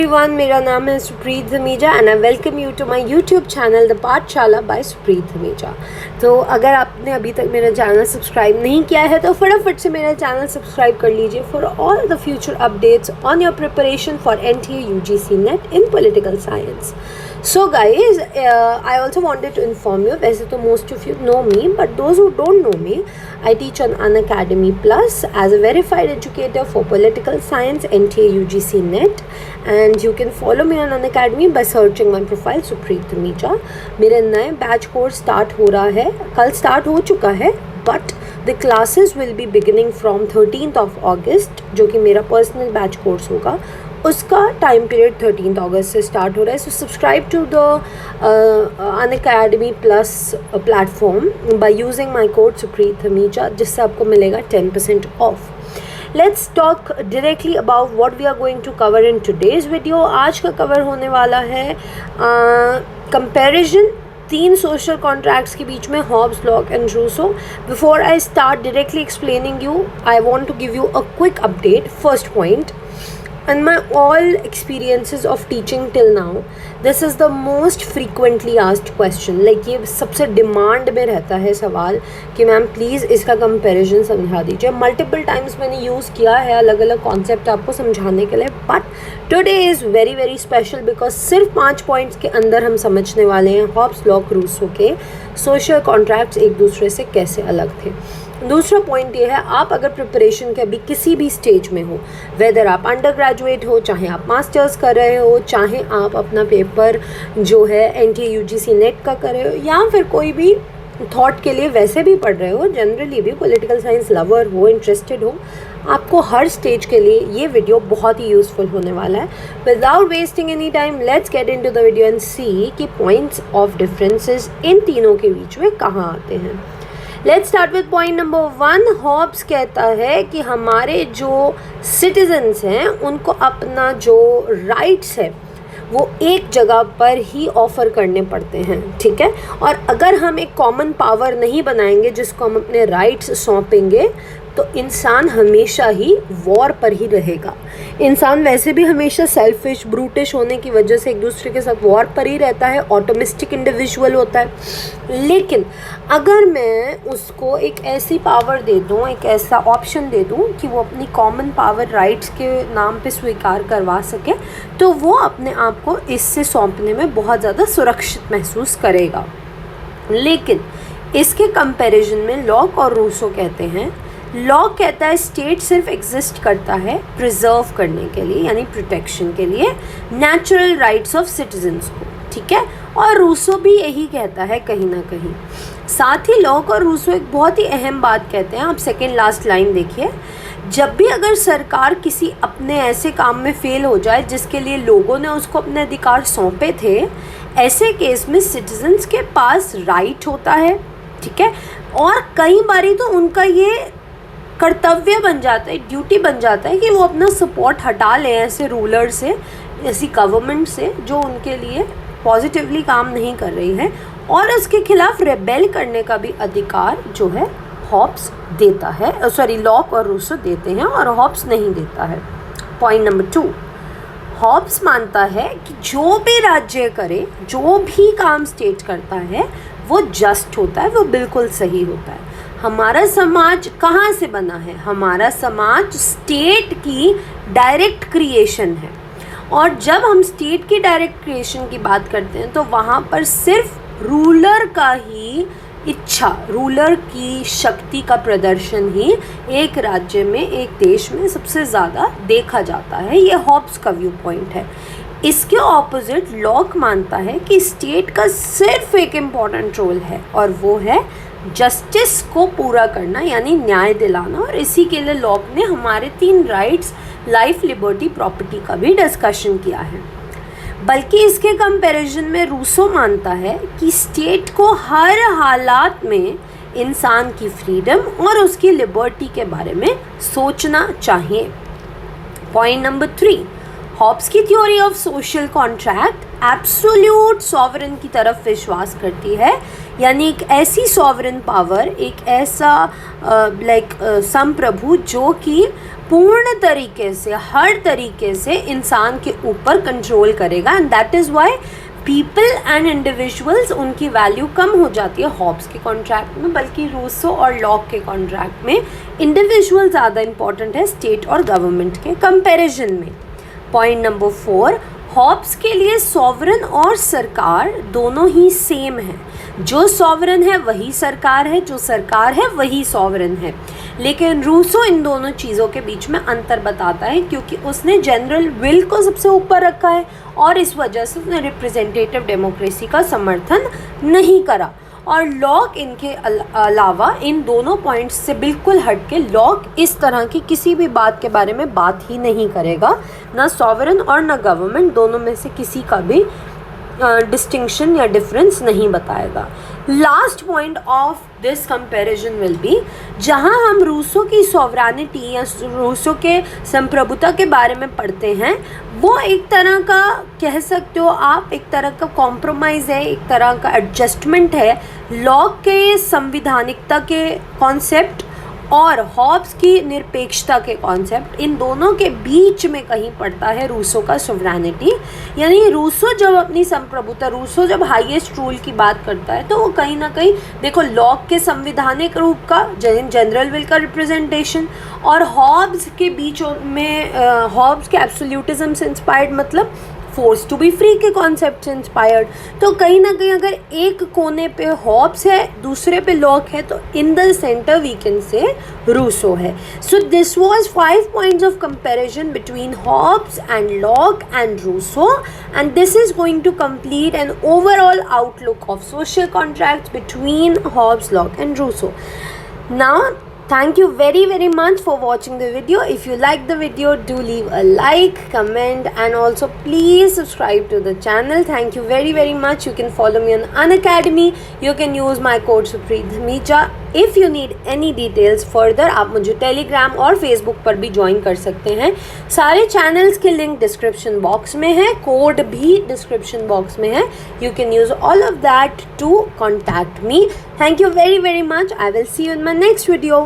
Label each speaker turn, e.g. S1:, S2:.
S1: Everyone, मेरा नाम है Supreet Dhamija and I welcome you to my YouTube channel the Pathshala by Supreet Dhamija. तो अगर आपने अभी तक मेरा चैनल सब्सक्राइब नहीं किया है तो फटाफट से मेरा चैनल सब्सक्राइब कर लीजिए for all the future updates on your preparation for NTA UGC NET in political science. So guys, I also wanted to inform you, वैसे तो most of you know me, but those who don't know me, I teach on Unacademy Plus as a verified educator for political science NTA UGC NET, and you can follow me on Unacademy by searching my profile Supreet Dhamija. मेरे नए batch course start हो रहा है, कल start हो चुका है, but the classes will be beginning from 13th of August, जो कि मेरा पर्सनल बैच कोर्स होगा। उसका टाइम पीरियड 13th अगस्त से स्टार्ट हो रहा है। So subscribe to the Unacademy plus platform by using my code Supreet Dhamija, जिससे आपको मिलेगा 10% off. Let's talk directly about what we are going to cover in today's video. आज का कवर होने वाला है कंपैरिजन 3 सोशल कॉन्ट्रैक्ट्स के बीच में, Hobbes, Locke and Rousseau. Before I start directly explaining you, I want to give you a quick update. First point, in my all experiences of teaching till now, this is the most frequently asked question, like ये सबसे demand में रहता है सवाल कि ma'am please इसका comparison समझा दीजिए। मल्टीपल टाइम्स मैंने यूज़ किया है अलग अलग कॉन्सेप्ट आपको समझाने के लिए, but today is very very special because सिर्फ 5 पॉइंट्स के अंदर हम समझने वाले हैं हॉब्स, लॉक, रूसो के सोशल कॉन्ट्रैक्ट्स एक दूसरे से कैसे अलग थे। दूसरा पॉइंट ये है, आप अगर प्रिपरेशन के अभी किसी भी स्टेज में हो, वेदर आप अंडर ग्रेजुएट हो, चाहे आप मास्टर्स कर रहे हो, चाहे आप अपना पेपर जो है NTA UGC NET का कर रहे हो, या फिर कोई भी थॉट के लिए वैसे भी पढ़ रहे हो, जनरली भी पॉलिटिकल साइंस लवर हो, इंटरेस्टेड हो, आपको हर स्टेज के लिए ये वीडियो बहुत ही यूज़फुल होने वाला है। Without wasting any time, let's get into the video and see कि पॉइंट्स ऑफ डिफरेंसेस इन तीनों के बीच में कहाँ आते हैं। Let's start with point number 1। Hobbes कहता है कि हमारे जो सिटीजन्स हैं उनको अपना जो राइट्स है वो एक जगह पर ही ऑफ़र करने पड़ते हैं, ठीक है। और अगर हम एक कॉमन पावर नहीं बनाएंगे जिसको हम अपने राइट्स सौंपेंगे तो इंसान हमेशा ही वॉर पर ही रहेगा। इंसान वैसे भी हमेशा सेल्फिश, ब्रूटिश होने की वजह से एक दूसरे के साथ वॉर पर ही रहता है, ऑटोमिस्टिक इंडिविजुअल होता है। लेकिन अगर मैं उसको एक ऐसी पावर दे दूँ, एक ऐसा ऑप्शन दे दूँ कि वो अपनी कॉमन पावर राइट्स के नाम पे स्वीकार करवा सके, तो वो अपने आप को इससे सौंपने में बहुत ज़्यादा सुरक्षित महसूस करेगा। लेकिन इसके कंपैरिजन में लॉक और रूसो कहते हैं, लॉक कहता है स्टेट सिर्फ एग्जिस्ट करता है प्रिजर्व करने के लिए, यानी प्रोटेक्शन के लिए नेचुरल राइट्स ऑफ सिटीजन्स को, ठीक है। और रूसो भी यही कहता है कहीं ना कहीं। साथ ही लॉक और रूसो एक बहुत ही अहम बात कहते हैं। आप सेकेंड लास्ट लाइन देखिए, जब भी अगर सरकार किसी अपने ऐसे काम में फेल हो जाए जिसके लिए लोगों ने उसको अपने अधिकार सौंपे थे, ऐसे केस में सिटीजन्स के पास राइट होता है, ठीक है। और कई बारी तो उनका ये कर्तव्य बन जाता है, ड्यूटी बन जाता है कि वो अपना सपोर्ट हटा लें ऐसे रूलर से, ऐसी गवर्नमेंट से जो उनके लिए पॉजिटिवली काम नहीं कर रही है, और उसके खिलाफ रेबेल करने का भी अधिकार जो है हॉब्स देता है, सॉरी लॉक और रूसो देते हैं और हॉब्स नहीं देता है। पॉइंट नंबर 2, हॉब्स मानता है कि जो भी राज्य करे, जो भी काम स्टेट करता है वो जस्ट होता है, वो बिल्कुल सही होता है। हमारा समाज कहाँ से बना है? हमारा समाज स्टेट की डायरेक्ट क्रिएशन है, और जब हम स्टेट की डायरेक्ट क्रिएशन की बात करते हैं तो वहाँ पर सिर्फ रूलर का ही इच्छा, रूलर की शक्ति का प्रदर्शन ही एक राज्य में, एक देश में सबसे ज़्यादा देखा जाता है। ये हॉब्स का व्यू पॉइंट है। इसके ऑपोजिट लॉक मानता है कि स्टेट का सिर्फ एक इम्पॉर्टेंट रोल है, और वो है जस्टिस को पूरा करना, यानी न्याय दिलाना। और इसी के लिए लॉक ने हमारे 3 राइट्स, लाइफ, लिबर्टी, प्रॉपर्टी का भी डिस्कशन किया है। बल्कि इसके कंपैरिजन में रूसो मानता है कि स्टेट को हर हालात में इंसान की फ्रीडम और उसकी लिबर्टी के बारे में सोचना चाहिए। पॉइंट नंबर 3, हॉब्स की theory of social contract absolute sovereign की तरफ विश्वास करती है, यानी एक ऐसी सॉवरेन पावर, एक ऐसा संप्रभु जो कि पूर्ण तरीके से, हर तरीके से इंसान के ऊपर कंट्रोल करेगा। And that is why people and individuals, उनकी वैल्यू कम हो जाती है हॉब्स के कॉन्ट्रैक्ट में, बल्कि रूसो और लॉक के कॉन्ट्रैक्ट में इंडिविजुअल ज़्यादा इंपॉर्टेंट है स्टेट और गवर्नमेंट के कंपैरिजन में। पॉइंट नंबर 4, हॉब्स के लिए सॉवरेन और सरकार दोनों ही सेम है। जो सॉवरेन है वही सरकार है, जो सरकार है वही सॉवरेन है। लेकिन रूसो इन दोनों चीज़ों के बीच में अंतर बताता है, क्योंकि उसने जनरल विल को सबसे ऊपर रखा है और इस वजह से उसने रिप्रेजेंटेटिव डेमोक्रेसी का समर्थन नहीं करा। और लॉक इनके अलावा इन दोनों पॉइंट्स से बिल्कुल हट के लॉक इस तरह की किसी भी बात के बारे में बात ही नहीं करेगा, ना सॉवरेन और ना गवर्नमेंट, दोनों में से किसी का भी डिस्टिंक्शन या डिफरेंस नहीं बताएगा। Last point of this comparison will be, जहां हम रूसो की सॉवरेनिटी या रूसो के संप्रभुता के बारे में पढ़ते हैं, वो एक तरह का कह सकते हो आप, एक तरह का कॉम्प्रोमाइज़ है, एक तरह का एडजस्टमेंट है लॉक के संविधानिकता के कॉन्सेप्ट और हॉब्स की निरपेक्षता के कॉन्सेप्ट। इन दोनों के बीच में कहीं पड़ता है रूसो का सोवरेनिटी, यानी रूसो जब अपनी संप्रभुता, रूसो जब हाईएस्ट रूल की बात करता है तो वो कहीं ना कहीं देखो लॉक के संविधानिक रूप का, जनरल विल का रिप्रेजेंटेशन, और हॉब्स के बीच में हॉब्स के एब्सोल्यूटिज्म से इंस्पायर्ड, मतलब फोर्स टू बी फ्री के कॉन्सेप्ट से इंस्पायर्ड। तो कहीं ना कहीं अगर एक कोने पे हॉब्स है, दूसरे पे लॉक है, तो in the centre we can say Rousseau है। So this was 5 points of comparison between Hobbes and Locke and Rousseau, and this is going to complete an overall outlook of social contracts between Hobbes, Locke and Rousseau. Now thank you very much for watching the video. If you like the video, do leave a like, comment, and also please subscribe to the channel. Thank you very much. You can follow me on Unacademy. You can use my code Supreet. If you need any details further, आप मुझे Telegram और Facebook पर भी join कर सकते हैं। सारे channels के लिंक डिस्क्रिप्शन बॉक्स में है, कोड भी डिस्क्रिप्शन बॉक्स में है। You can use all of that to contact me. Thank you very much. I will see you in my next video.